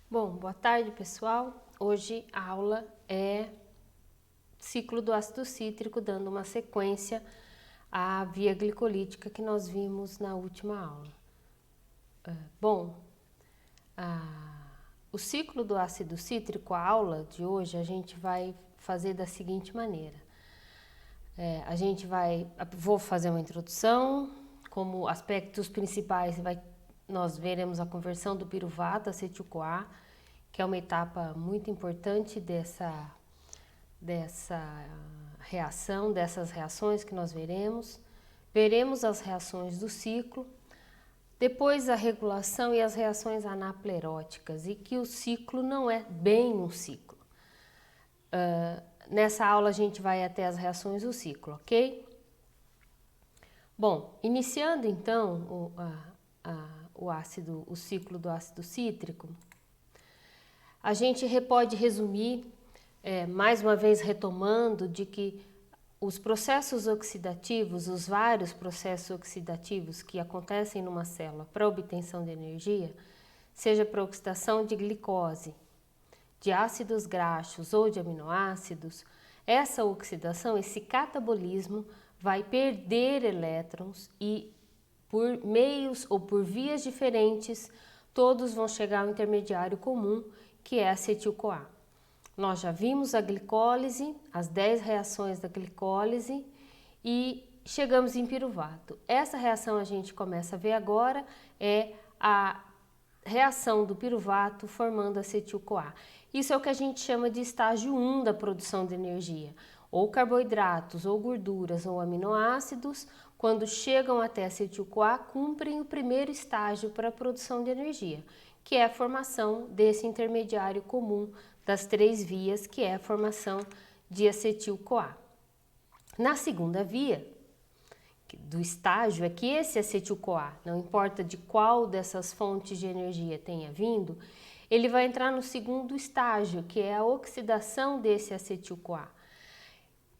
Bom, boa tarde, pessoal. Hoje a aula é ciclo do ácido cítrico, dando uma sequência à via glicolítica que nós vimos na última aula. Bom, o ciclo do ácido cítrico, a aula de hoje, a gente vai fazer da seguinte maneira. Vou fazer uma introdução, como aspectos principais, nós veremos a conversão do piruvato a acetil-CoA, que é uma etapa muito importante dessa reação, dessas reações que nós veremos. Veremos as reações do ciclo, depois a regulação e as reações anapleróticas, e que o ciclo não é bem um ciclo. Nessa aula a gente vai até as reações do ciclo, ok? Bom, iniciando então o ciclo do ácido cítrico, a gente pode resumir, mais uma vez retomando, de que os processos oxidativos, os vários processos oxidativos que acontecem numa célula para obtenção de energia, seja para oxidação de glicose, de ácidos graxos ou de aminoácidos, essa oxidação, esse catabolismo, vai perder elétrons e por meios ou por vias diferentes, todos vão chegar ao intermediário comum, que é a acetil-CoA. Nós já vimos a glicólise, as 10 reações da glicólise e chegamos em piruvato. Essa reação a gente começa a ver agora, é a reação do piruvato formando acetil-CoA. Isso é o que a gente chama de estágio 1 da produção de energia. Ou carboidratos, ou gorduras, ou aminoácidos, quando chegam até acetil-CoA, cumprem o primeiro estágio para a produção de energia, que é a formação desse intermediário comum das 3 vias, que é a formação de acetil-CoA. Na segunda via do estágio é que esse acetil-CoA, não importa de qual dessas fontes de energia tenha vindo, ele vai entrar no segundo estágio, que é a oxidação desse acetil-CoA,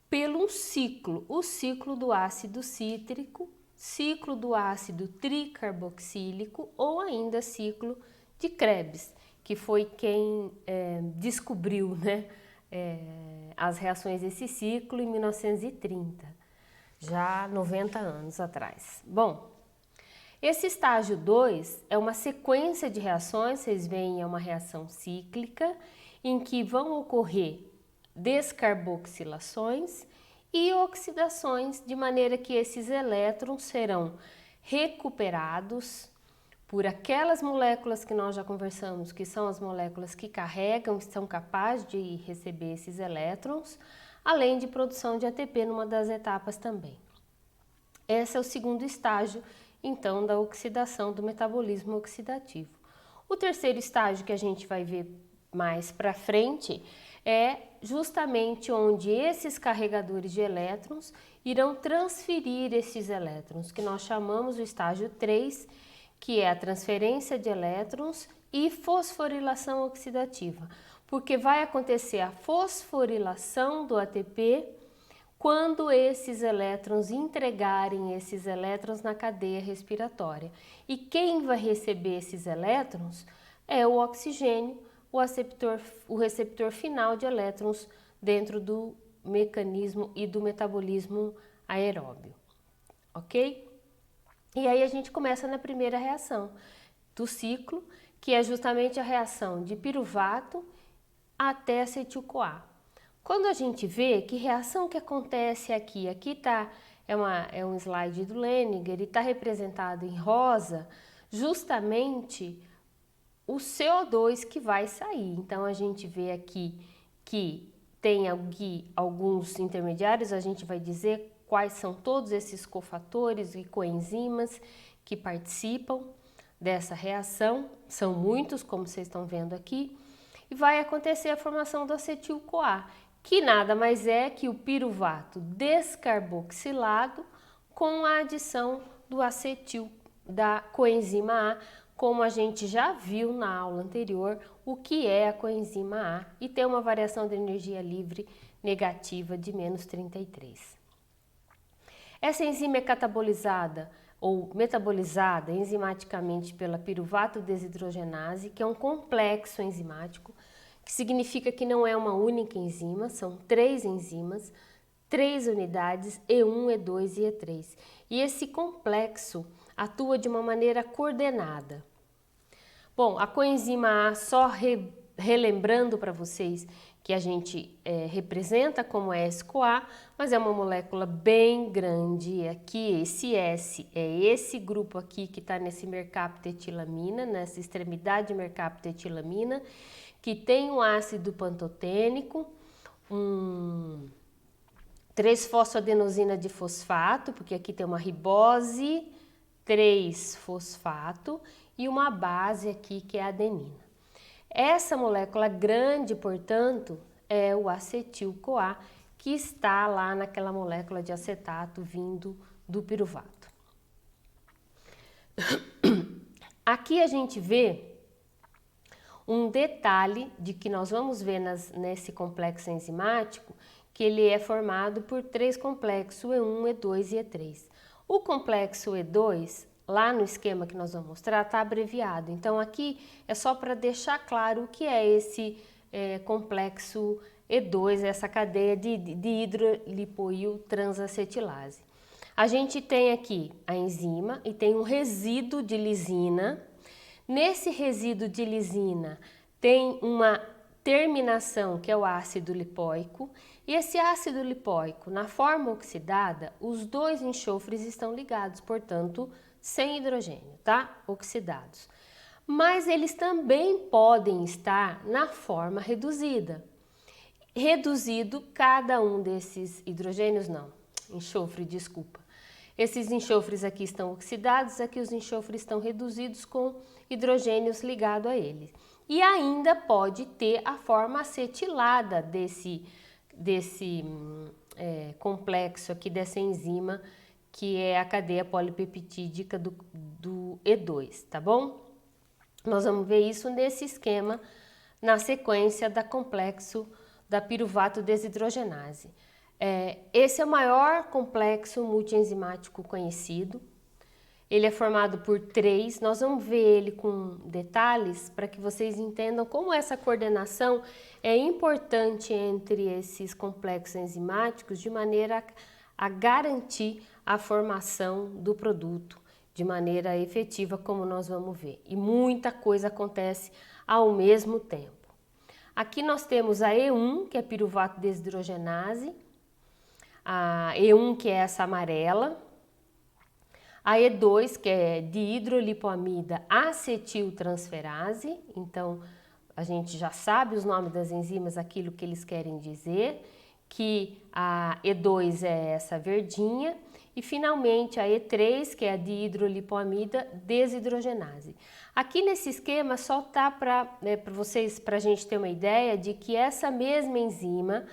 pelo um ciclo, o ciclo do ácido cítrico, ciclo do ácido tricarboxílico ou ainda ciclo de Krebs, que foi quem descobriu, as reações desse ciclo em 1930, já 90 anos atrás. Bom, esse estágio 2 é uma sequência de reações, vocês veem, é uma reação cíclica, em que vão ocorrer descarboxilações e oxidações, de maneira que esses elétrons serão recuperados por aquelas moléculas que nós já conversamos, que são as moléculas que carregam, que são capazes de receber esses elétrons, além de produção de ATP numa das etapas também. Esse é o segundo estágio, então, da oxidação, do metabolismo oxidativo. O terceiro estágio que a gente vai ver mais para frente é justamente onde esses carregadores de elétrons irão transferir esses elétrons, que nós chamamos do estágio 3, que é a transferência de elétrons e fosforilação oxidativa, porque vai acontecer a fosforilação do ATP quando esses elétrons entregarem esses elétrons na cadeia respiratória. E quem vai receber esses elétrons é o oxigênio, o receptor final de elétrons dentro do mecanismo e do metabolismo aeróbio, ok? E aí a gente começa na primeira reação do ciclo, que é justamente a reação de piruvato até acetil-CoA. Quando a gente vê que reação que acontece aqui é um slide do Lehninger e está representado em rosa justamente o CO2 que vai sair. Então a gente vê aqui que tem aqui alguns intermediários, a gente vai dizer quais são todos esses cofatores e coenzimas que participam dessa reação, são muitos, como vocês estão vendo aqui, e vai acontecer a formação do acetil-CoA, que nada mais é que o piruvato descarboxilado com a adição do acetil da coenzima A, como a gente já viu na aula anterior, o que é a coenzima A, e tem uma variação de energia livre negativa de menos 33. Essa enzima é catabolizada ou metabolizada enzimaticamente pela piruvato desidrogenase, que é um complexo enzimático, que significa que não é uma única enzima, são 3 enzimas, 3 unidades, E1, E2 e E3. E esse complexo atua de uma maneira coordenada. Bom, a coenzima A, só relembrando para vocês que a gente representa como S-CoA, mas é uma molécula bem grande. Aqui, esse S é esse grupo aqui que está nesse mercaptetilamina, nessa extremidade de mercaptetilamina, que tem um ácido pantotênico, 3-fosfoadenosina de fosfato, porque aqui tem uma ribose 3-fosfato e uma base aqui que é a adenina. Essa molécula grande, portanto, é o acetil-CoA, que está lá naquela molécula de acetato vindo do piruvato. Aqui a gente vê um detalhe de que nós vamos ver nesse complexo enzimático, que ele é formado por 3 complexos, E1, E2 e E3. O complexo E2, lá no esquema que nós vamos mostrar, está abreviado. Então, aqui é só para deixar claro o que é esse complexo E2, essa cadeia de hidrolipoil transacetilase. A gente tem aqui a enzima e tem um resíduo de lisina. Nesse resíduo de lisina tem uma terminação, que é o ácido lipóico, e esse ácido lipóico, na forma oxidada, os 2 enxofres estão ligados, portanto, sem hidrogênio, tá? Oxidados. Mas eles também podem estar na forma reduzida. Reduzido cada um desses hidrogênios, não, enxofre, desculpa. Esses enxofres aqui estão oxidados, aqui os enxofres estão reduzidos com hidrogênios ligados a eles. E ainda pode ter a forma acetilada desse complexo aqui, dessa enzima, que é a cadeia polipeptídica do E2, tá bom? Nós vamos ver isso nesse esquema, na sequência da complexo da piruvato desidrogenase. Esse é o maior complexo multienzimático conhecido. Ele é formado por 3, nós vamos ver ele com detalhes para que vocês entendam como essa coordenação é importante entre esses complexos enzimáticos de maneira a garantir a formação do produto de maneira efetiva, como nós vamos ver. E muita coisa acontece ao mesmo tempo. Aqui nós temos a E1, que é piruvato desidrogenase, a E1, que é essa amarela, a E2, que é dihidrolipoamida acetiltransferase, então a gente já sabe os nomes das enzimas, aquilo que eles querem dizer, que a E2 é essa verdinha, e finalmente a E3, que é a dihidrolipoamida desidrogenase. Aqui nesse esquema só tá para vocês, para a gente ter uma ideia de que essa mesma enzima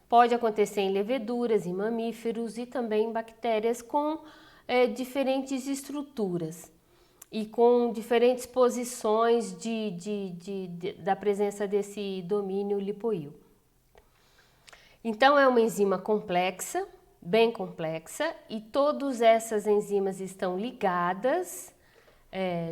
pode acontecer em leveduras, em mamíferos e também em bactérias com diferentes estruturas e com diferentes posições da presença desse domínio lipoil. Então é uma enzima complexa, bem complexa, e todas essas enzimas estão ligadas,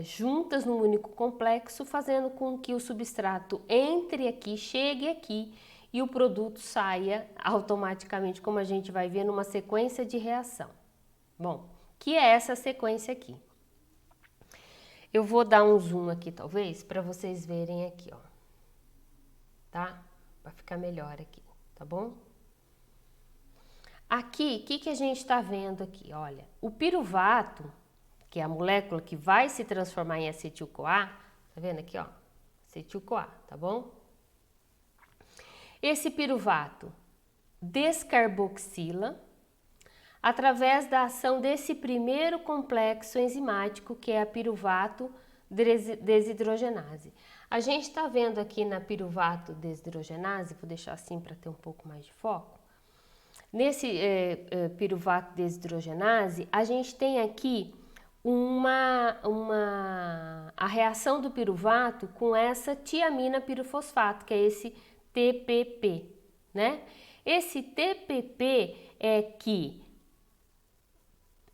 juntas num único complexo, fazendo com que o substrato entre aqui, chegue aqui e o produto saia automaticamente, como a gente vai ver numa sequência de reação. Bom, que é essa sequência aqui. Eu vou dar um zoom aqui, talvez, para vocês verem aqui, ó. Tá? Para ficar melhor aqui, tá bom? Aqui, o que a gente está vendo aqui? Olha, o piruvato, que é a molécula que vai se transformar em acetil-CoA, tá vendo aqui, ó? Acetil-CoA, tá bom? Esse piruvato descarboxila através da ação desse primeiro complexo enzimático, que é a piruvato desidrogenase. A gente está vendo aqui na piruvato desidrogenase, vou deixar assim para ter um pouco mais de foco. Nesse piruvato desidrogenase, a gente tem aqui a reação do piruvato com essa tiamina pirufosfato, que é esse TPP, né? Esse TPP é que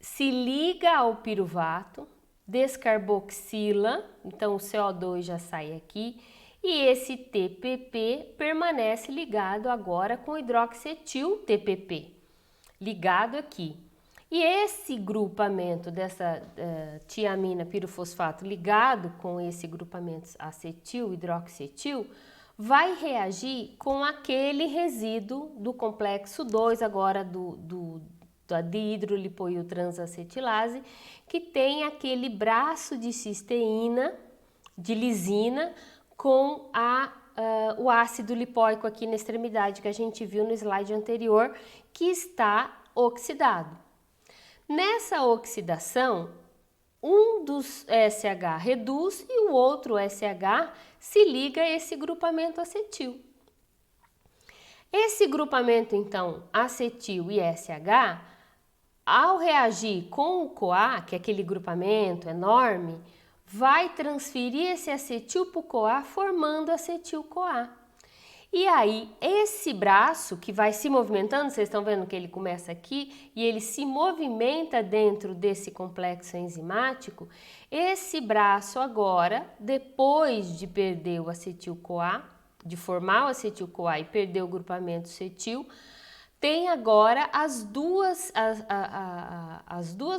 se liga ao piruvato, descarboxila, então o CO2 já sai aqui, e esse TPP permanece ligado agora com hidroxietil TPP, ligado aqui. E esse grupamento dessa tiamina pirofosfato ligado com esse grupamento acetil, hidroxietil, vai reagir com aquele resíduo do complexo 2, agora da dihidrolipoiltransacetilase, que tem aquele braço de cisteína, de lisina, com o ácido lipóico aqui na extremidade, que a gente viu no slide anterior, que está oxidado. Nessa oxidação, um dos SH reduz e o outro SH se liga a esse grupamento acetil. Esse grupamento, então, acetil e SH, ao reagir com o CoA, que é aquele grupamento enorme, vai transferir esse acetil para o CoA, formando acetil-CoA. E aí, esse braço que vai se movimentando, vocês estão vendo que ele começa aqui e ele se movimenta dentro desse complexo enzimático, esse braço agora, depois de perder o acetil-CoA, de formar o acetil-CoA e perder o grupamento cetil, tem agora as duas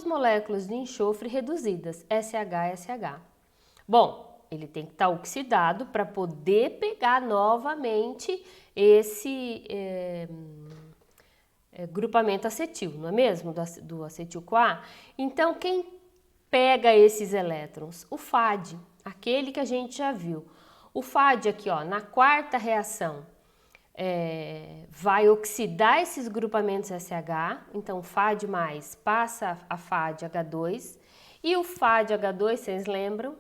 moléculas de enxofre reduzidas, SH e SH. Bom, ele tem que estar oxidado para poder pegar novamente esse grupamento acetil, não é mesmo? Do acetil-CoA. Então, quem pega esses elétrons? O FAD, aquele que a gente já viu. O FAD aqui, ó, na quarta reação, vai oxidar esses grupamentos SH, então FAD mais passa a FAD-H2, e o FAD-H2, vocês lembram?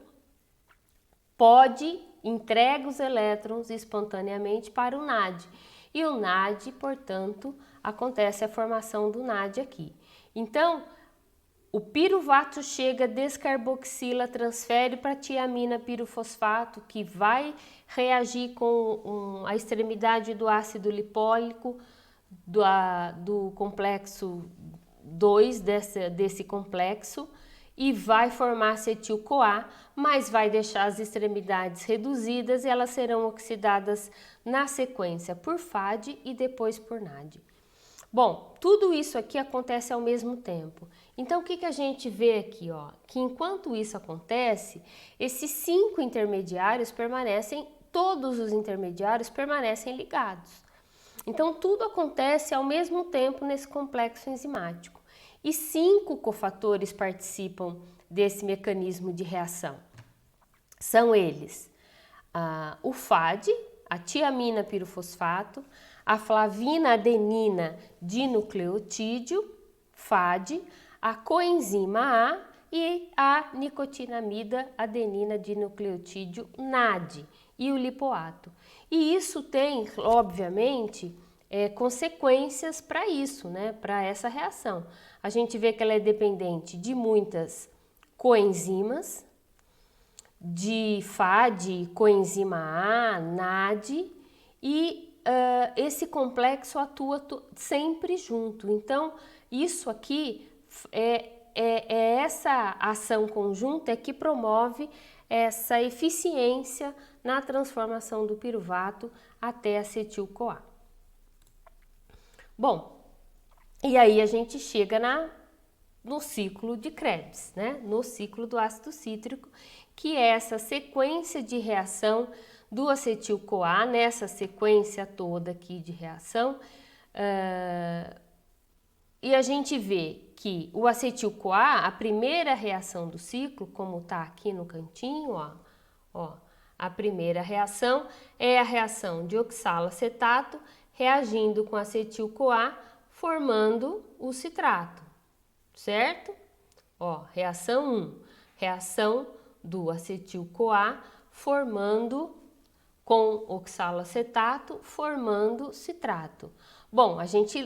Entrega os elétrons espontaneamente para o NAD. E o NAD, portanto, acontece a formação do NAD aqui. Então, o piruvato chega, descarboxila, transfere para a tiamina pirofosfato, que vai reagir com a extremidade do ácido lipólico do complexo 2 desse complexo, e vai formar acetil-CoA, mas vai deixar as extremidades reduzidas e elas serão oxidadas na sequência por FAD e depois por NAD. Bom, tudo isso aqui acontece ao mesmo tempo. Então, o que a gente vê aqui, ó? Que enquanto isso acontece, esses 5 intermediários todos os intermediários permanecem ligados. Então, tudo acontece ao mesmo tempo nesse complexo enzimático. E 5 cofatores participam desse mecanismo de reação. São eles o FAD, a tiamina pirofosfato, a flavina adenina dinucleotídeo, FAD, a coenzima A e a nicotinamida adenina dinucleotídeo, NAD, e o lipoato. E isso tem, obviamente, consequências para isso, né? Para essa reação. A gente vê que ela é dependente de muitas coenzimas, de FAD, coenzima A, NAD, e esse complexo atua sempre junto. Então, isso aqui essa ação conjunta que promove essa eficiência na transformação do piruvato até acetil-CoA. Bom, e aí a gente chega no ciclo de Krebs, né? No ciclo do ácido cítrico, que é essa sequência de reação do acetil-CoA, nessa sequência toda aqui de reação, e a gente vê que o acetil-CoA, a primeira reação do ciclo, como está aqui no cantinho, ó, a primeira reação é a reação de oxalacetato reagindo com acetil-CoA, formando o citrato, certo? Ó, reação 1, reação do acetil-CoA formando com oxalacetato, formando citrato. Bom,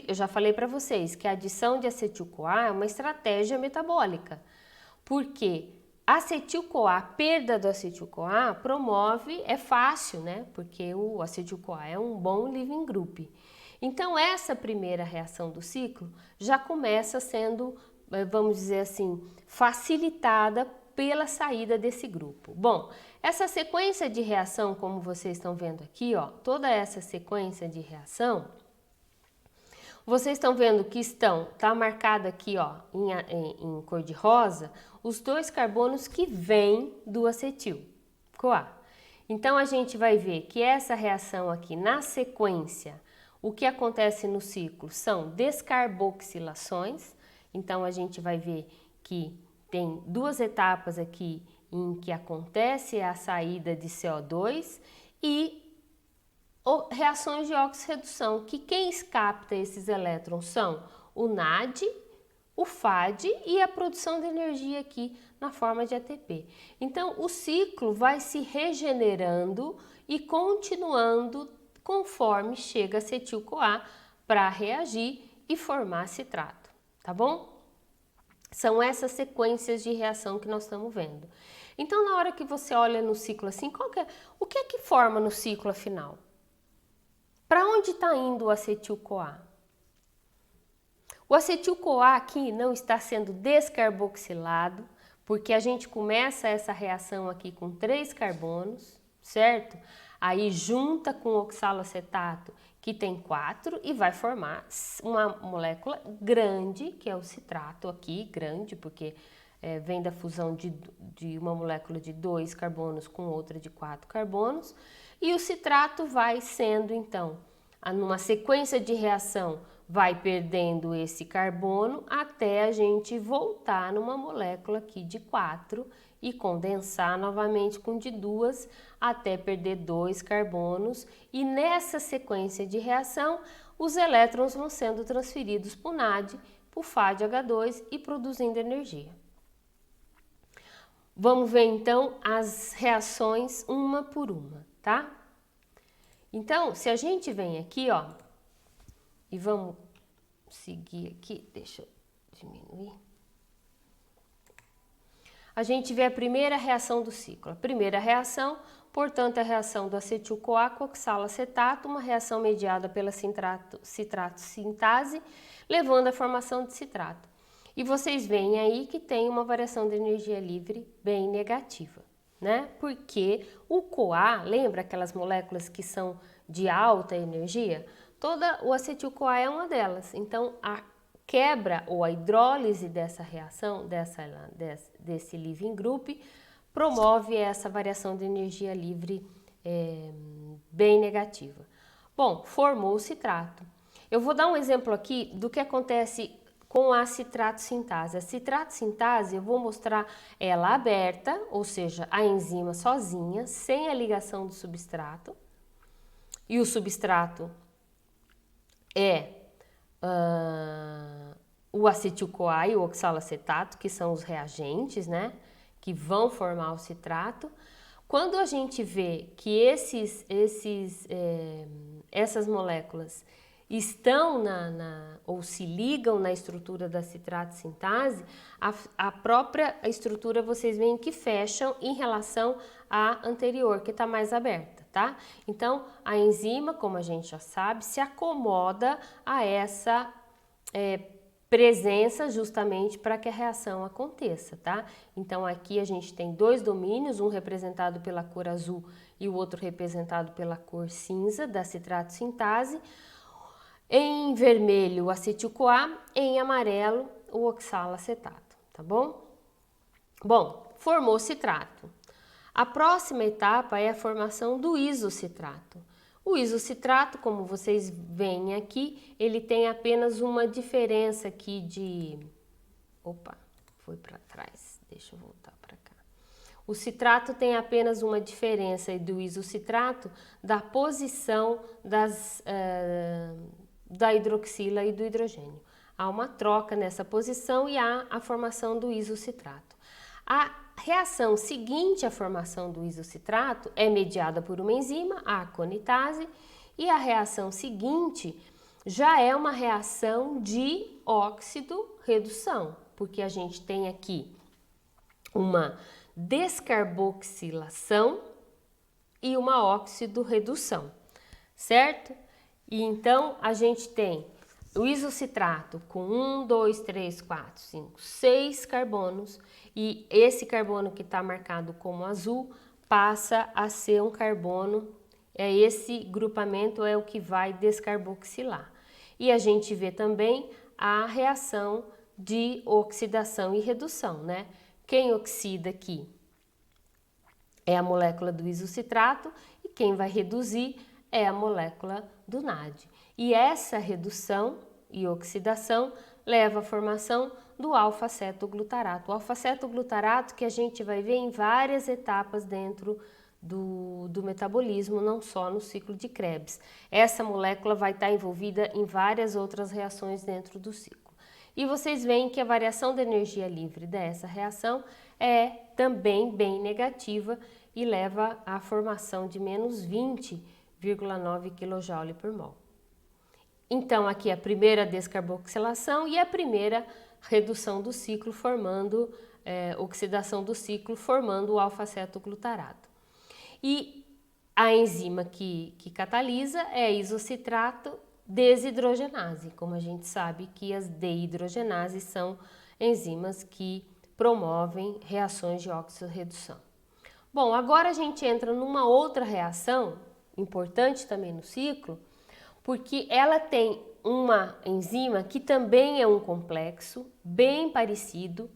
eu já falei para vocês que a adição de acetil-CoA é uma estratégia metabólica, porque acetil-CoA, perda do acetil-CoA promove, é fácil, né? Porque o acetil-CoA é um bom leaving group. Então, essa primeira reação do ciclo já começa sendo vamos dizer assim, facilitada pela saída desse grupo. Bom, essa sequência de reação, como vocês estão vendo aqui, ó, toda essa sequência de reação, vocês estão vendo que tá marcado aqui, ó, em cor de rosa, os 2 carbonos que vêm do acetil-CoA. Então, a gente vai ver que essa reação aqui, na sequência, o que acontece no ciclo são descarboxilações. Então, a gente vai ver que tem 2 etapas aqui em que acontece a saída de CO2 e reações de oxirredução, que quem capta esses elétrons são o NAD, o FAD e a produção de energia aqui na forma de ATP. Então, o ciclo vai se regenerando e continuando conforme chega acetil-CoA para reagir e formar citrato, tá bom? São essas sequências de reação que nós estamos vendo. Então, na hora que você olha no ciclo assim, o que é que forma no ciclo afinal? Para onde está indo o acetil-CoA? O acetil-CoA aqui não está sendo descarboxilado, porque a gente começa essa reação aqui com 3 carbonos, certo? Aí junta com o oxaloacetato, que tem 4, e vai formar uma molécula grande, que é o citrato aqui, grande, porque vem da fusão de uma molécula de 2 carbonos com outra de 4 carbonos. E o citrato vai sendo, então, numa sequência de reação, vai perdendo esse carbono até a gente voltar numa molécula aqui de 4 e condensar novamente com de 2 até perder 2 carbonos. E nessa sequência de reação, os elétrons vão sendo transferidos para o NAD, para o FADH2 e produzindo energia. Vamos ver então as reações uma por uma, tá? Então, se a gente vem aqui, ó, e vamos seguir aqui, deixa eu diminuir. A gente vê a primeira reação do ciclo. A primeira reação, portanto, é a reação do acetil-CoA com oxaloacetato, uma reação mediada pela citrato-sintase, levando à formação de citrato. E vocês veem aí que tem uma variação de energia livre bem negativa, né? Porque o CoA, lembra aquelas moléculas que são de alta energia? O acetil-CoA é uma delas. Então, a quebra ou a hidrólise dessa reação, desse leaving group, promove essa variação de energia livre bem negativa. Bom, formou o citrato. Eu vou dar um exemplo aqui do que acontece com a citrato-sintase. A citrato-sintase eu vou mostrar ela aberta, ou seja, a enzima sozinha, sem a ligação do substrato. E o substrato é o acetil-CoA e o oxaloacetato, que são os reagentes, né, que vão formar o citrato. Quando a gente vê que essas moléculas estão ou se ligam na estrutura da citrato-sintase, a própria estrutura vocês veem que fecham em relação à anterior, que está mais aberta, tá? Então, a enzima, como a gente já sabe, se acomoda a essa presença justamente para que a reação aconteça, tá? Então, aqui a gente tem 2 domínios, um representado pela cor azul e o outro representado pela cor cinza da citrato-sintase. Em vermelho, o acetil-CoA, em amarelo, o oxaloacetato, tá bom? Bom, formou citrato. A próxima etapa é a formação do isocitrato. O isocitrato, como vocês veem aqui, ele tem apenas uma diferença aqui de... Opa, foi para trás, deixa eu voltar para cá. O citrato tem apenas uma diferença do isocitrato da posição da hidroxila e do hidrogênio. Há uma troca nessa posição e há a formação do isocitrato. A reação seguinte à formação do isocitrato é mediada por uma enzima, a aconitase, e a reação seguinte já é uma reação de óxido-redução, porque a gente tem aqui uma descarboxilação e uma óxido-redução, certo? E então, a gente tem o isocitrato com 1, 2, 3, 4, 5, 6 carbonos, e esse carbono que está marcado como azul passa a ser um carbono, esse grupamento é o que vai descarboxilar. E a gente vê também a reação de oxidação e redução, né? Quem oxida aqui é a molécula do isocitrato e quem vai reduzir é a molécula do NAD. E essa redução e oxidação leva à formação do alfa-cetoglutarato. O alfa-cetoglutarato que a gente vai ver em várias etapas dentro do metabolismo, não só no ciclo de Krebs. Essa molécula vai estar envolvida em várias outras reações dentro do ciclo. E vocês veem que a variação da energia livre dessa reação é também bem negativa e leva à formação de menos 20,9 kJ por mol. Então, aqui a primeira descarboxilação e a primeira redução do ciclo, formando oxidação do ciclo, formando o alfa-cetoglutarato. E a enzima que catalisa é a isocitrato desidrogenase. Como a gente sabe que as deidrogenases são enzimas que promovem reações de oxirredução. Bom, agora a gente entra numa outra reação importante também no ciclo, porque ela tem uma enzima que também é um complexo bem parecido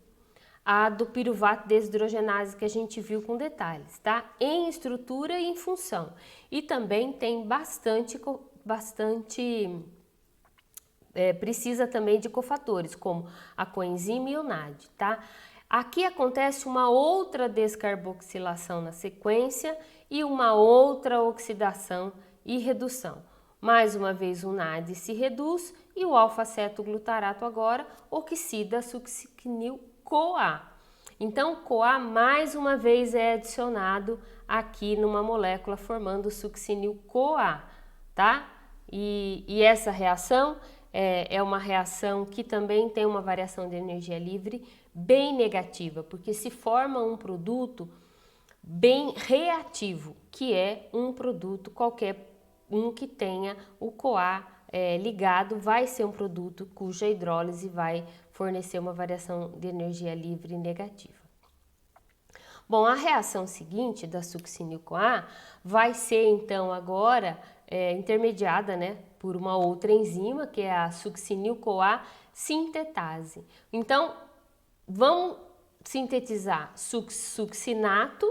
a do piruvato desidrogenase que a gente viu com detalhes, tá? Em estrutura e em função. E também tem precisa também de cofatores, como a coenzima e o NAD, tá? Aqui acontece uma outra descarboxilação na sequência e uma outra oxidação e redução. Mais uma vez o NAD se reduz e o alfa-cetoglutarato agora oxida succinil-CoA. Então, CoA mais uma vez é adicionado aqui numa molécula formando succinil-CoA, tá? E essa reação é uma reação que também tem uma variação de energia livre bem negativa, porque se forma um produto bem reativo, que é um produto qualquer que tenha o CoA ligado, vai ser um produto cuja hidrólise vai fornecer uma variação de energia livre negativa. Bom, a reação seguinte da succinil-CoA vai ser então agora intermediada, né, por uma outra enzima, que é a succinil-CoA sintetase. Então, vamos sintetizar succinato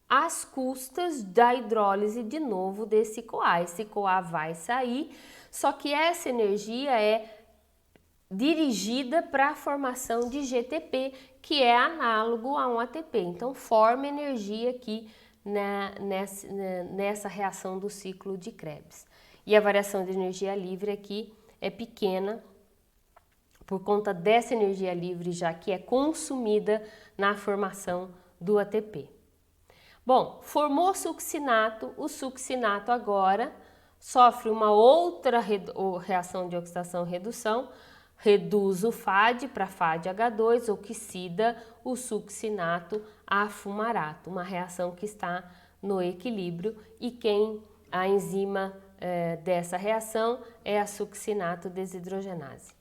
às custas da hidrólise de novo desse CoA. Esse CoA vai sair, só que essa energia é dirigida para a formação de GTP, que é análogo a um ATP. Então, forma energia aqui nessa reação do ciclo de Krebs. E a variação de energia livre aqui é pequena, por conta dessa energia livre já que é consumida na formação do ATP. Bom, formou succinato, o succinato agora sofre uma outra reação de oxidação e redução, reduz o FAD para FADH2, oxida o succinato a fumarato, uma reação que está no equilíbrio e a enzima dessa reação é a succinato desidrogenase.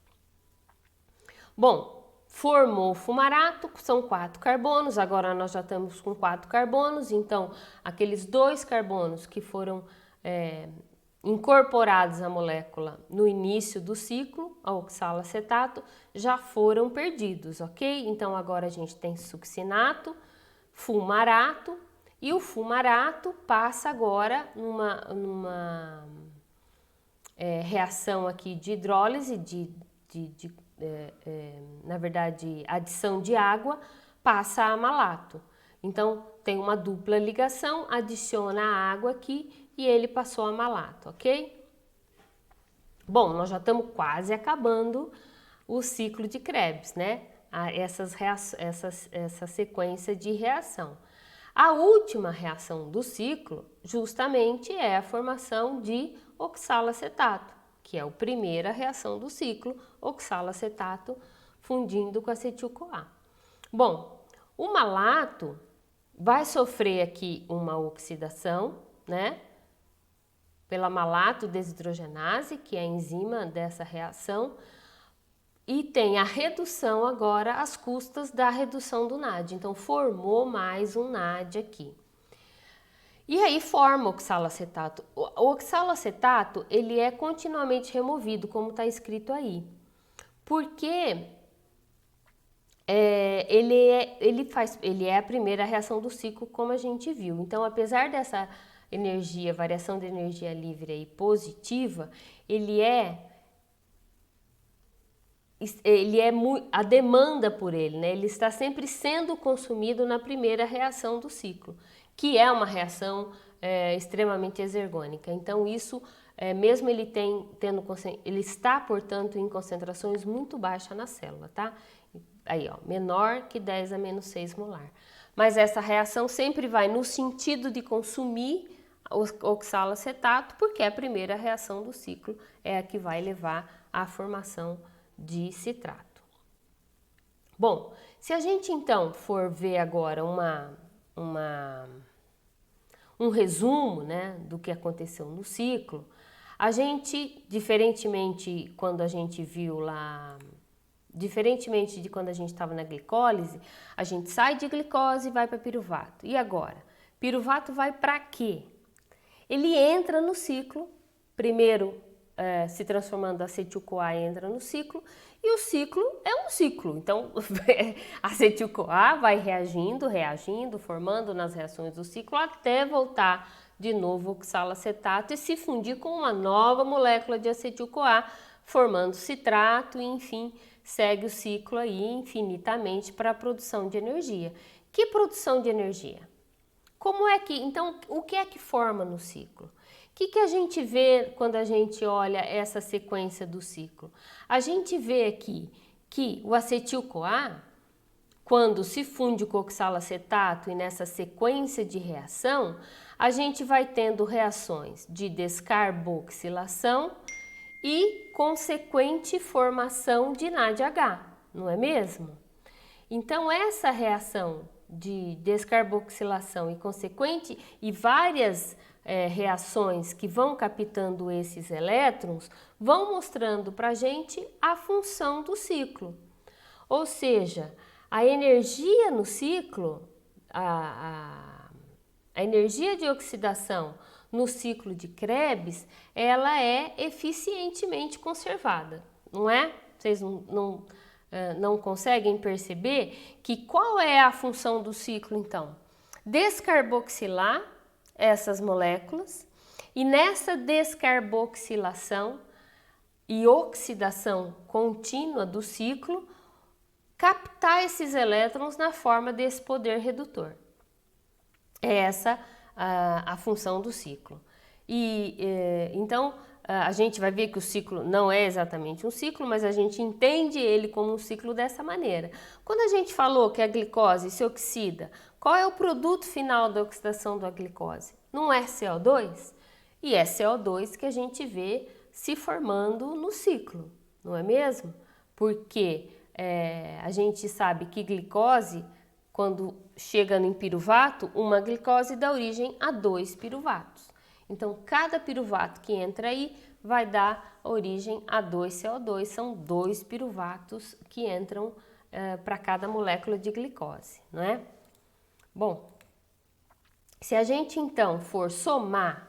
Bom, formou o fumarato, são 4 carbonos, agora nós já estamos com 4 carbonos, então aqueles 2 carbonos que foram incorporados à molécula no início do ciclo, a oxalacetato, já foram perdidos, ok? Então agora a gente tem succinato, fumarato, e o fumarato passa agora numa reação aqui de hidrólise, na verdade, adição de água, passa a malato. Então, tem uma dupla ligação, adiciona a água aqui e ele passou a malato, ok? Bom, nós já estamos quase acabando o ciclo de Krebs, né? Essa sequência de reação. A última reação do ciclo, justamente, é a formação de oxalacetato, que é a primeira reação do ciclo, oxalacetato fundindo com acetil-CoA. Bom, o malato vai sofrer aqui uma oxidação, né? pela malato desidrogenase, que é a enzima dessa reação, e tem a redução agora às custas da redução do NAD. Então, formou mais um NAD aqui. E aí forma o oxalacetato. O oxalacetato, ele é continuamente removido, como está escrito aí. Porque ele é a primeira reação do ciclo, como a gente viu. Então, apesar dessa energia, variação de energia livre aí positiva, a demanda por ele, né? Ele está sempre sendo consumido na primeira reação do ciclo, que é uma reação extremamente exergônica. Então, isso, mesmo ele ele está, portanto, em concentrações muito baixas na célula, tá? Aí, ó, menor que 10 a menos 6 molar. Mas essa reação sempre vai no sentido de consumir o oxalacetato, porque a primeira reação do ciclo é a que vai levar à formação de citrato. Bom, se a gente então for ver agora um resumo, né, do que aconteceu no ciclo, a gente, diferentemente de quando a gente estava na glicólise, a gente sai de glicose e vai para piruvato. E agora? Piruvato vai para quê? Ele entra no ciclo, primeiro se transformando acetil-CoA entra no ciclo, e o ciclo é um ciclo. Então, acetil-CoA vai reagindo, formando nas reações do ciclo até voltar de novo o oxalacetato e se fundir com uma nova molécula de acetil-CoA, formando citrato e, enfim, segue o ciclo aí infinitamente para a produção de energia. Que produção de energia? Então, o que é que forma no ciclo? O que a gente vê quando a gente olha essa sequência do ciclo? A gente vê aqui que o acetil-CoA, quando se funde com o oxalacetato e nessa sequência de reação, a gente vai tendo reações de descarboxilação e consequente formação de NADH, não é mesmo? Então, essa reação de descarboxilação e consequente e várias reações que vão captando esses elétrons vão mostrando para a gente a função do ciclo. Ou seja, a energia no ciclo, a energia de oxidação no ciclo de Krebs, ela é eficientemente conservada, não é? Vocês não conseguem perceber que qual é a função do ciclo, então? Descarboxilar essas moléculas e nessa descarboxilação e oxidação contínua do ciclo, captar esses elétrons na forma desse poder redutor. É essa a função do ciclo. Então, a gente vai ver que o ciclo não é exatamente um ciclo, mas a gente entende ele como um ciclo dessa maneira. Quando a gente falou que a glicose se oxida, qual é o produto final da oxidação da glicose? Não é CO2? E é CO2 que a gente vê se formando no ciclo, não é mesmo? Porque a gente sabe que glicose, quando chega em piruvato, uma glicose dá origem a 2 piruvatos. Então, cada piruvato que entra aí vai dar origem a 2 CO2, são 2 piruvatos que entram para cada molécula de glicose, não é? Bom, se a gente então for somar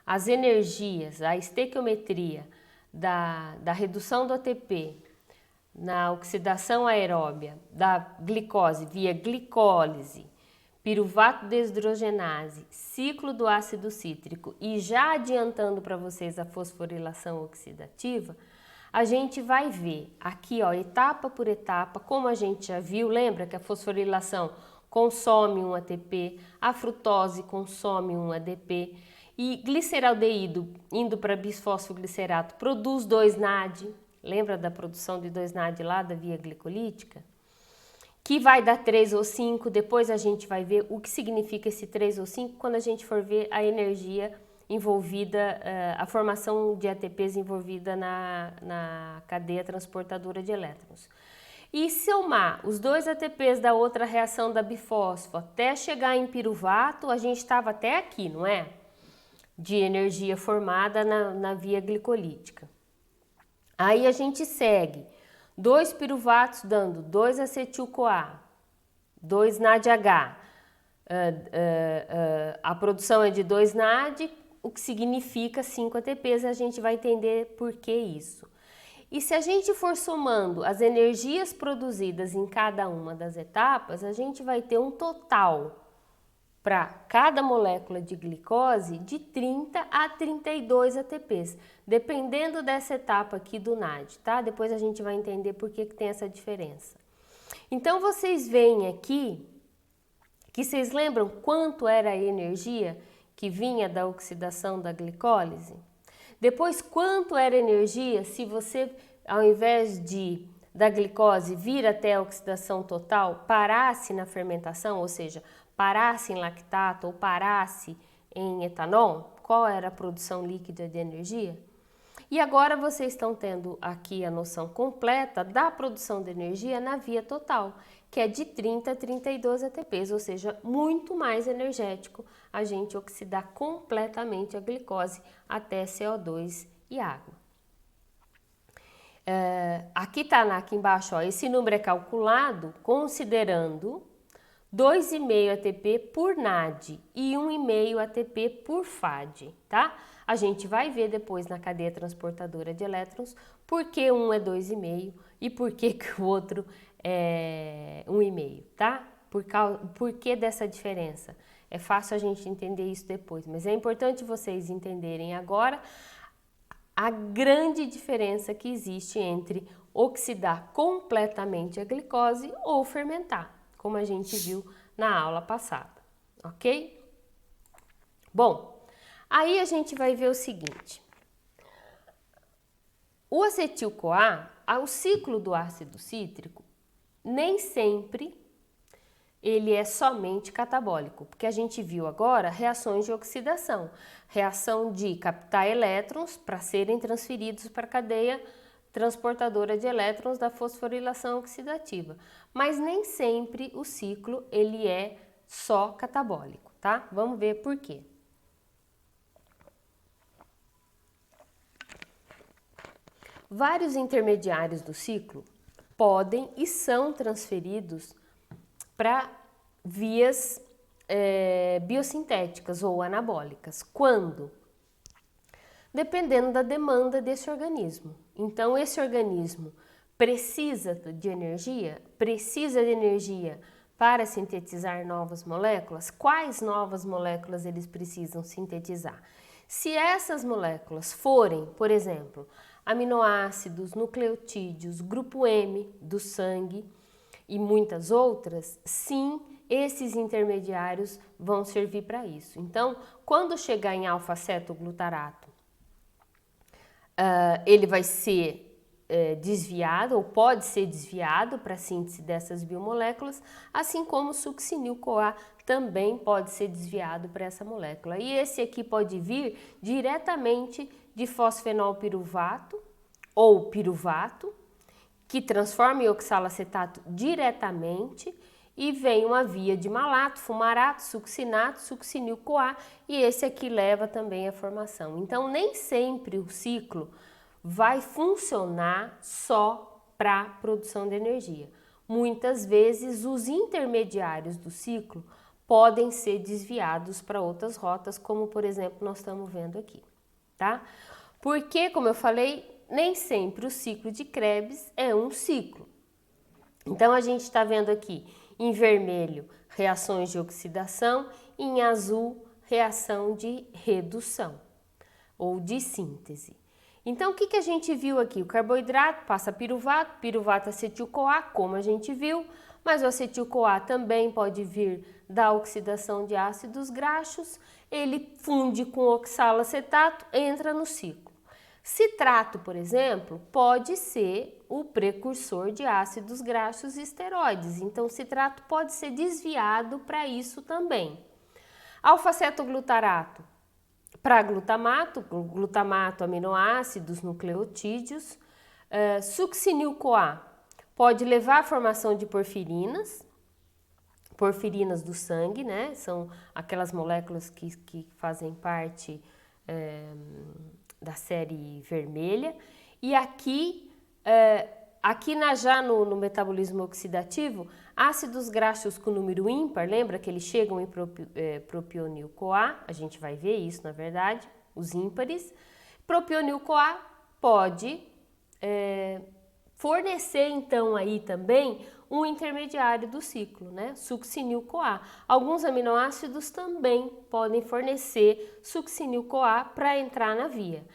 as energias, a estequiometria da redução do ATP na oxidação aeróbia da glicose via glicólise, piruvato desidrogenase, ciclo do ácido cítrico e já adiantando para vocês a fosforilação oxidativa, a gente vai ver aqui, ó, etapa por etapa, como a gente já viu, lembra que a fosforilação consome um ATP, a frutose consome um ADP e gliceraldeído indo para bisfosfoglicerato produz 2 NAD, lembra da produção de 2 NAD lá da via glicolítica? Que vai dar 3 ou 5, depois a gente vai ver o que significa esse 3 ou 5 quando a gente for ver a energia envolvida, a formação de ATPs envolvida na cadeia transportadora de elétrons. E somar os 2 ATPs da outra reação da bifosfo até chegar em piruvato, a gente estava até aqui, não é? de energia formada na via glicolítica. Aí a gente segue 2 piruvatos dando 2 acetil-CoA, 2 NADH. A produção é de 2 NAD, o que significa 5 ATPs, a gente vai entender por que isso. E se a gente for somando as energias produzidas em cada uma das etapas, a gente vai ter um total para cada molécula de glicose de 30 a 32 ATPs, dependendo dessa etapa aqui do NAD, tá? Depois a gente vai entender por que tem essa diferença. Então vocês veem aqui que vocês lembram quanto era a energia que vinha da oxidação da glicólise? Depois, quanto era a energia se você, ao invés da glicose vir até a oxidação total, parasse na fermentação, ou seja, parasse em lactato ou parasse em etanol? Qual era a produção líquida de energia? E agora vocês estão tendo aqui a noção completa da produção de energia na via total, que é de 30 a 32 ATPs, ou seja, muito mais energético a gente oxidar completamente a glicose até CO2 e água. Aqui embaixo, ó, esse número é calculado considerando 2,5 ATP por NAD e 1,5 ATP por FAD, tá? A gente vai ver depois na cadeia transportadora de elétrons por que um é 2,5 e por que o outro é 1,5, tá? Por que dessa diferença? É fácil a gente entender isso depois, mas é importante vocês entenderem agora a grande diferença que existe entre oxidar completamente a glicose ou fermentar, como a gente viu na aula passada, ok? Bom, aí a gente vai ver o seguinte, o acetil-CoA, o ciclo do ácido cítrico, nem sempre ele é somente catabólico, porque a gente viu agora reações de oxidação, reação de captar elétrons para serem transferidos para a cadeia transportadora de elétrons da fosforilação oxidativa, mas nem sempre o ciclo ele é só catabólico, tá? Vamos ver por quê. Vários intermediários do ciclo podem e são transferidos para vias biosintéticas ou anabólicas. Quando? Dependendo da demanda desse organismo. Então, esse organismo precisa de energia para sintetizar novas moléculas. Quais novas moléculas eles precisam sintetizar? Se essas moléculas forem, por exemplo, aminoácidos, nucleotídeos, grupo M do sangue e muitas outras, sim, esses intermediários vão servir para isso. Então, quando chegar em alfa-cetoglutarato, ele vai ser desviado ou pode ser desviado para a síntese dessas biomoléculas, assim como o succinil-CoA também pode ser desviado para essa molécula. E esse aqui pode vir diretamente de fosfenolpiruvato ou piruvato, que transforma em oxalacetato diretamente e vem uma via de malato, fumarato, succinato, succinil-CoA e esse aqui leva também à formação. Então, nem sempre o ciclo vai funcionar só para produção de energia. Muitas vezes os intermediários do ciclo podem ser desviados para outras rotas, como por exemplo nós estamos vendo aqui, tá? Porque, como eu falei, nem sempre o ciclo de Krebs é um ciclo. Então a gente está vendo aqui em vermelho reações de oxidação, em azul reação de redução ou de síntese. Então, o que a gente viu aqui? O carboidrato passa piruvato, piruvato acetil-CoA, como a gente viu, mas o acetil-CoA também pode vir da oxidação de ácidos graxos, ele funde com oxalacetato, entra no ciclo. Citrato, por exemplo, pode ser o precursor de ácidos graxos e esteroides, então o citrato pode ser desviado para isso também. Alfa-cetoglutarato para glutamato, aminoácidos, nucleotídeos. Succinil-CoA pode levar à formação de porfirinas do sangue, né? São aquelas moléculas que fazem parte da série vermelha. E aqui, já no metabolismo oxidativo, ácidos graxos com número ímpar, lembra que eles chegam em propionil-CoA? A gente vai ver isso, na verdade, os ímpares. Propionil-CoA pode fornecer, então, aí também um intermediário do ciclo, né? Succinil-CoA. Alguns aminoácidos também podem fornecer succinil-CoA para entrar na via.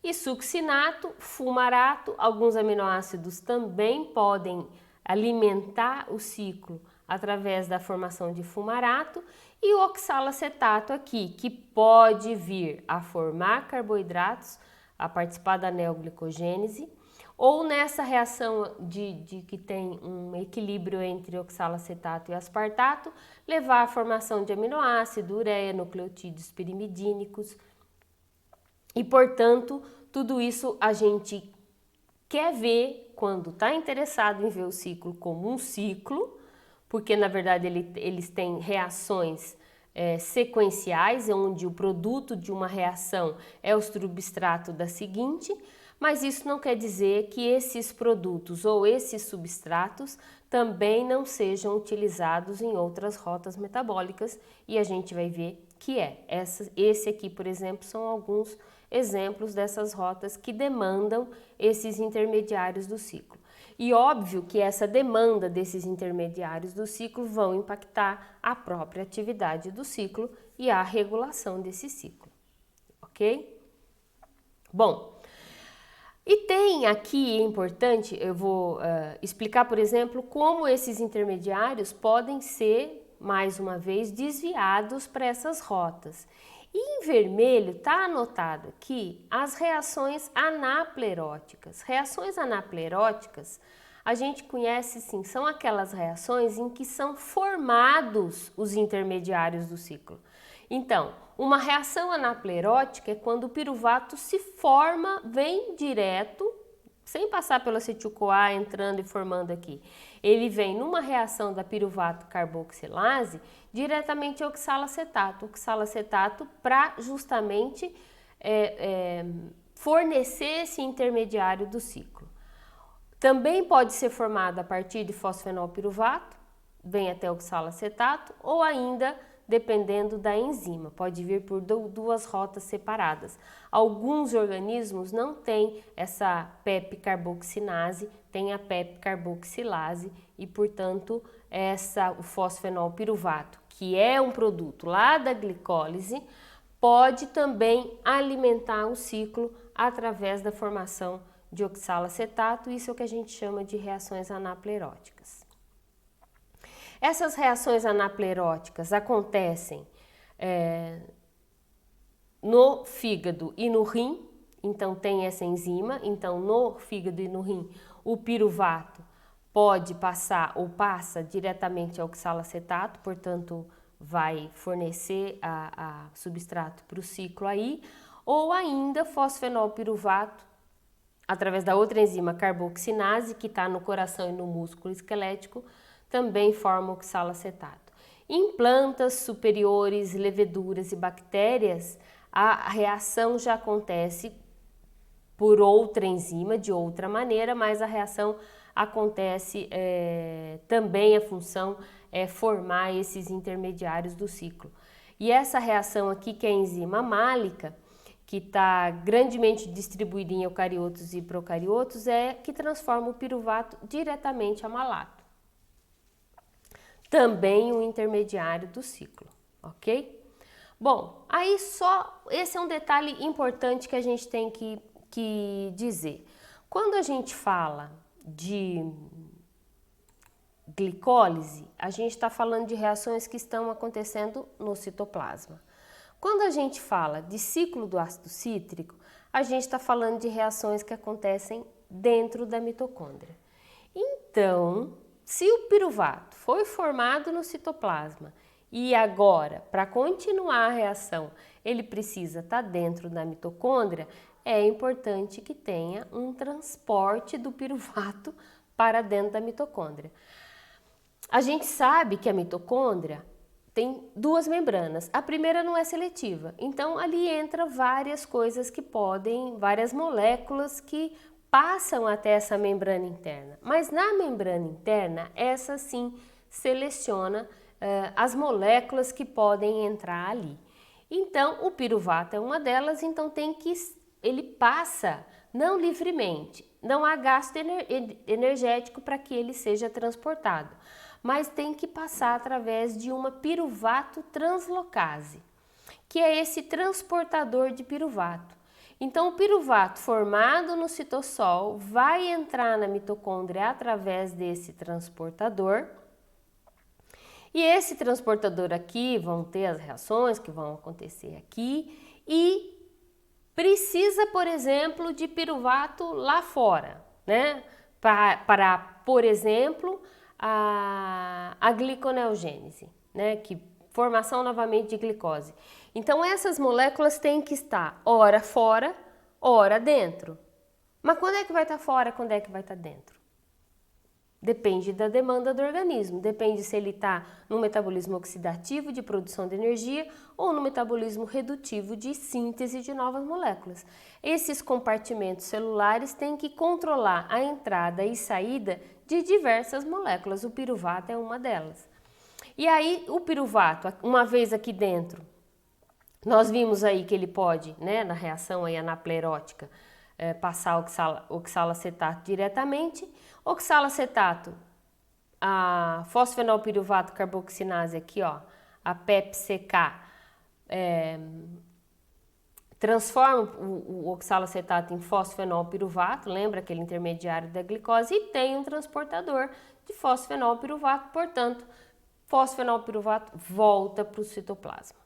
E succinato, fumarato, alguns aminoácidos também podem alimentar o ciclo através da formação de fumarato, e o oxalacetato aqui, que pode vir a formar carboidratos, a participar da neoglicogênese, ou nessa reação de que tem um equilíbrio entre oxalacetato e aspartato, levar à formação de aminoácido, ureia, nucleotídeos pirimidínicos. E, portanto, tudo isso a gente quer ver quando está interessado em ver o ciclo como um ciclo, porque, na verdade, eles têm reações sequenciais, onde o produto de uma reação é o substrato da seguinte, mas isso não quer dizer que esses produtos ou esses substratos também não sejam utilizados em outras rotas metabólicas, e a gente vai ver que esse aqui, por exemplo, são alguns exemplos dessas rotas que demandam esses intermediários do ciclo. E óbvio que essa demanda desses intermediários do ciclo vão impactar a própria atividade do ciclo e a regulação desse ciclo, ok? Bom, e tem aqui, é importante, eu vou explicar, por exemplo, como esses intermediários podem ser, mais uma vez, desviados para essas rotas. E em vermelho está anotado aqui as reações anapleróticas. Reações anapleróticas, a gente conhece sim, são aquelas reações em que são formados os intermediários do ciclo. Então, uma reação anaplerótica é quando o piruvato se forma, vem direto, sem passar pelo acetil-CoA, entrando e formando aqui. Ele vem numa reação da piruvato carboxilase diretamente ao oxalacetato. Oxalacetato para justamente fornecer esse intermediário do ciclo. Também pode ser formado a partir de fosfenolpiruvato, vem até o oxalacetato, ou ainda, dependendo da enzima, pode vir por duas rotas separadas. Alguns organismos não têm essa PEP-carboxinase, tem a PEP-carboxilase e, portanto, o fosfenolpiruvato, que é um produto lá da glicólise, pode também alimentar o ciclo através da formação de oxalacetato. Isso é o que a gente chama de reações anapleróticas. Essas reações anapleróticas acontecem no fígado e no rim, então tem essa enzima, então no fígado e no rim o piruvato pode passar ou passa diretamente ao oxalacetato, portanto vai fornecer a substrato para o ciclo aí, ou ainda fosfenolpiruvato através da outra enzima carboxinase, que está no coração e no músculo esquelético, também forma oxalacetato. Em plantas superiores, leveduras e bactérias, a reação já acontece por outra enzima, de outra maneira, mas a reação acontece também, a função é formar esses intermediários do ciclo. E essa reação aqui, que é a enzima málica, que está grandemente distribuída em eucariotos e procariotos, é que transforma o piruvato diretamente a malato. Também um intermediário do ciclo, ok? Bom, aí só esse é um detalhe importante que a gente tem que dizer. Quando a gente fala de glicólise, a gente está falando de reações que estão acontecendo no citoplasma. Quando a gente fala de ciclo do ácido cítrico, a gente está falando de reações que acontecem dentro da mitocôndria. Então, se o piruvato foi formado no citoplasma e agora, para continuar a reação, ele precisa estar dentro da mitocôndria, é importante que tenha um transporte do piruvato para dentro da mitocôndria. A gente sabe que a mitocôndria tem duas membranas. A primeira não é seletiva, então ali entra várias coisas que podem, várias moléculas que passam até essa membrana interna. Mas na membrana interna, essa sim seleciona as moléculas que podem entrar ali. Então, o piruvato é uma delas, então ele passa não livremente, não há gasto energético para que ele seja transportado, mas tem que passar através de uma piruvato translocase, que é esse transportador de piruvato. Então, o piruvato formado no citossol vai entrar na mitocôndria através desse transportador. E esse transportador aqui vão ter as reações que vão acontecer aqui e precisa, por exemplo, de piruvato lá fora, né? Para por exemplo, a gliconeogênese, né? Que formação novamente de glicose. Então, essas moléculas têm que estar ora fora, ora dentro. Mas quando é que vai estar fora, quando é que vai estar dentro? Depende da demanda do organismo, depende se ele está no metabolismo oxidativo de produção de energia ou no metabolismo redutivo de síntese de novas moléculas. Esses compartimentos celulares têm que controlar a entrada e saída de diversas moléculas, o piruvato é uma delas. E aí o piruvato, uma vez aqui dentro, nós vimos aí que ele pode, né, na reação aí anaplerótica, passar oxalacetato diretamente. Oxalacetato, a fosfenolpiruvato carboxinase aqui, ó, a PEPCK, transforma o oxalacetato em fosfenolpiruvato, lembra aquele intermediário da glicose, e tem um transportador de fosfenolpiruvato, portanto, fosfenolpiruvato volta para o citoplasma.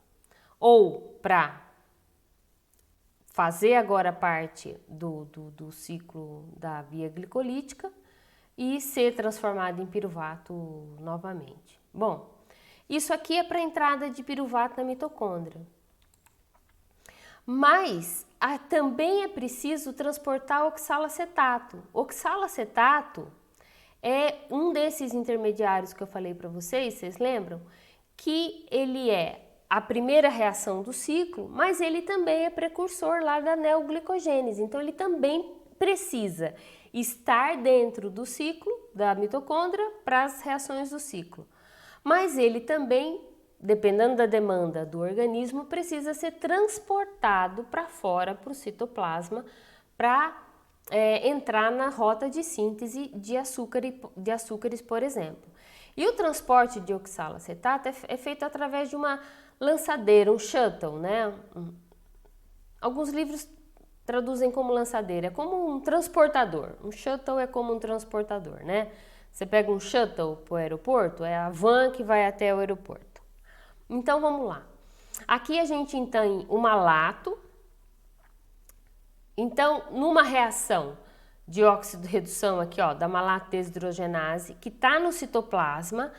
Ou para fazer agora parte do ciclo da via glicolítica e ser transformado em piruvato novamente. Bom, isso aqui é para a entrada de piruvato na mitocôndria. Mas também é preciso transportar oxalacetato. Oxalacetato é um desses intermediários que eu falei para vocês lembram? Que ele é a primeira reação do ciclo, mas ele também é precursor lá da neoglicogênese, então ele também precisa estar dentro do ciclo da mitocôndria para as reações do ciclo. Mas ele também, dependendo da demanda do organismo, precisa ser transportado para fora, para o citoplasma, para entrar na rota de síntese de açúcares, por exemplo. E o transporte de oxalacetato é feito através de uma lançadeira, um shuttle, né? Alguns livros traduzem como lançadeira, é como um transportador. Um shuttle é como um transportador, né? Você pega um shuttle para o aeroporto, é a van que vai até o aeroporto. Então vamos lá. Aqui a gente tem o malato. Então, numa reação de óxido-redução aqui, ó, da malato desidrogenase, que está no citoplasma,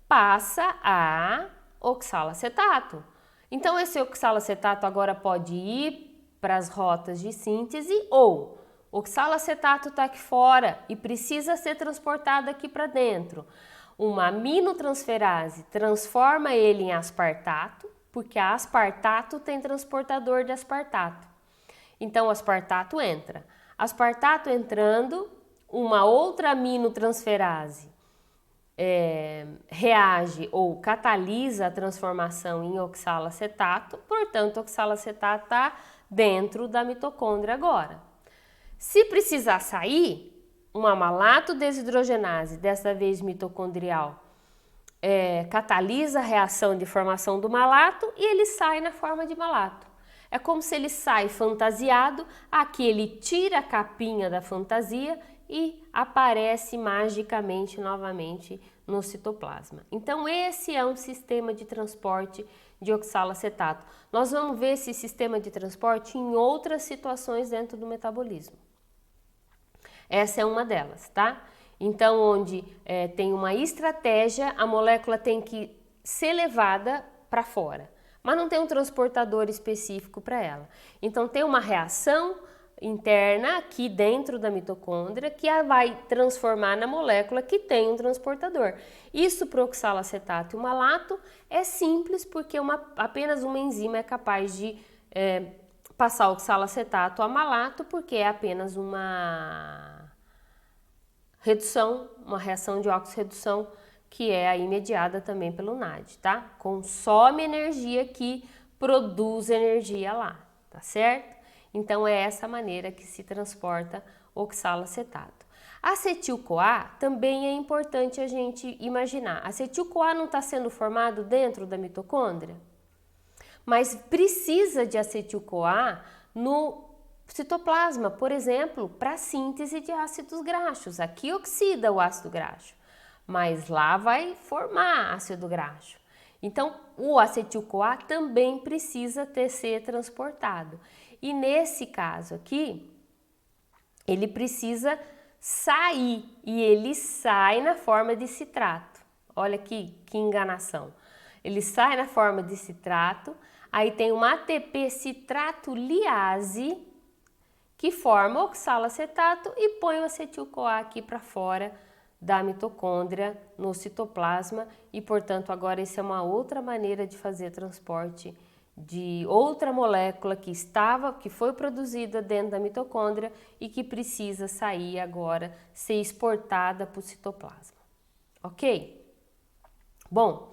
passa a oxalacetato. Então, esse oxalacetato agora pode ir para as rotas de síntese ou oxalacetato está aqui fora e precisa ser transportado aqui para dentro. Uma aminotransferase transforma ele em aspartato, porque a aspartato tem transportador de aspartato. Então, o aspartato entra. Aspartato entrando, uma outra aminotransferase reage ou catalisa a transformação em oxalacetato, portanto, o oxalacetato está dentro da mitocôndria agora. Se precisar sair, uma malato desidrogenase, dessa vez mitocondrial, catalisa a reação de formação do malato e ele sai na forma de malato. É como se ele sai fantasiado, aqui ele tira a capinha da fantasia e aparece magicamente novamente no citoplasma. Então esse é um sistema de transporte de oxalacetato. Nós vamos ver esse sistema de transporte em outras situações dentro do metabolismo. Essa é uma delas, tá? Então, onde tem uma estratégia, a molécula tem que ser levada para fora, mas não tem um transportador específico para ela. Então, tem uma reação interna aqui dentro da mitocôndria que vai transformar na molécula que tem um transportador. Isso para o oxalacetato e o malato é simples porque apenas uma enzima é capaz de passar o oxalacetato a malato, porque é apenas uma redução, uma reação de oxirredução que é aí mediada também pelo NAD, tá? Consome energia que produz energia lá, tá certo? Então é essa maneira que se transporta oxalacetato. Acetil-CoA também é importante a gente imaginar. Acetil-CoA não está sendo formado dentro da mitocôndria, mas precisa de acetil-CoA no citoplasma, por exemplo, para a síntese de ácidos graxos. Aqui oxida o ácido graxo, mas lá vai formar ácido graxo. Então, o acetil-CoA também precisa ser transportado. E nesse caso aqui, ele precisa sair, e ele sai na forma de citrato. Olha aqui, que enganação. Ele sai na forma de citrato, aí tem uma ATP citrato liase que forma oxalacetato e põe o acetil-CoA aqui para fora da mitocôndria no citoplasma e, portanto, agora isso é uma outra maneira de fazer transporte de outra molécula que foi produzida dentro da mitocôndria e que precisa sair agora, ser exportada para o citoplasma. Ok? Bom,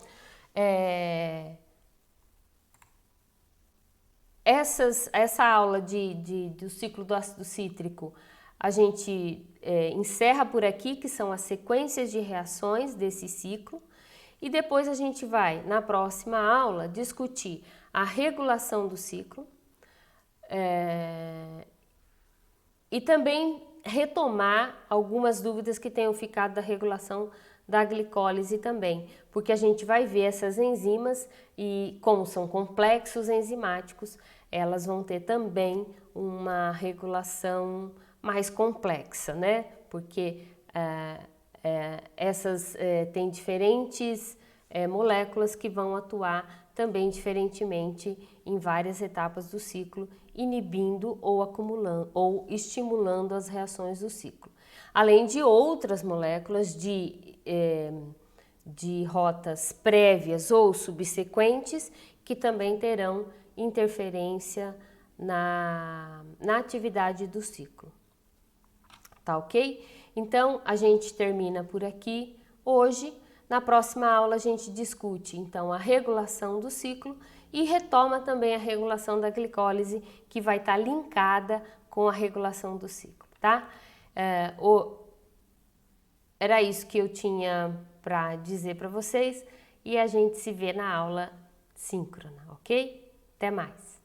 essa aula do ciclo do ácido cítrico a gente encerra por aqui, que são as sequências de reações desse ciclo, e depois a gente vai, na próxima aula, discutir a regulação do ciclo e também retomar algumas dúvidas que tenham ficado da regulação da glicólise também, porque a gente vai ver essas enzimas e, como são complexos enzimáticos, elas vão ter também uma regulação mais complexa, né? Porque essas têm diferentes moléculas que vão atuar também diferentemente em várias etapas do ciclo, inibindo ou acumulando ou estimulando as reações do ciclo. Além de outras moléculas de rotas prévias ou subsequentes que também terão interferência na atividade do ciclo. Tá ok? Então, a gente termina por aqui hoje. Na próxima aula a gente discute, então, a regulação do ciclo e retoma também a regulação da glicólise, que vai estar linkada com a regulação do ciclo, tá? Era isso que eu tinha para dizer para vocês e a gente se vê na aula síncrona, ok? Até mais!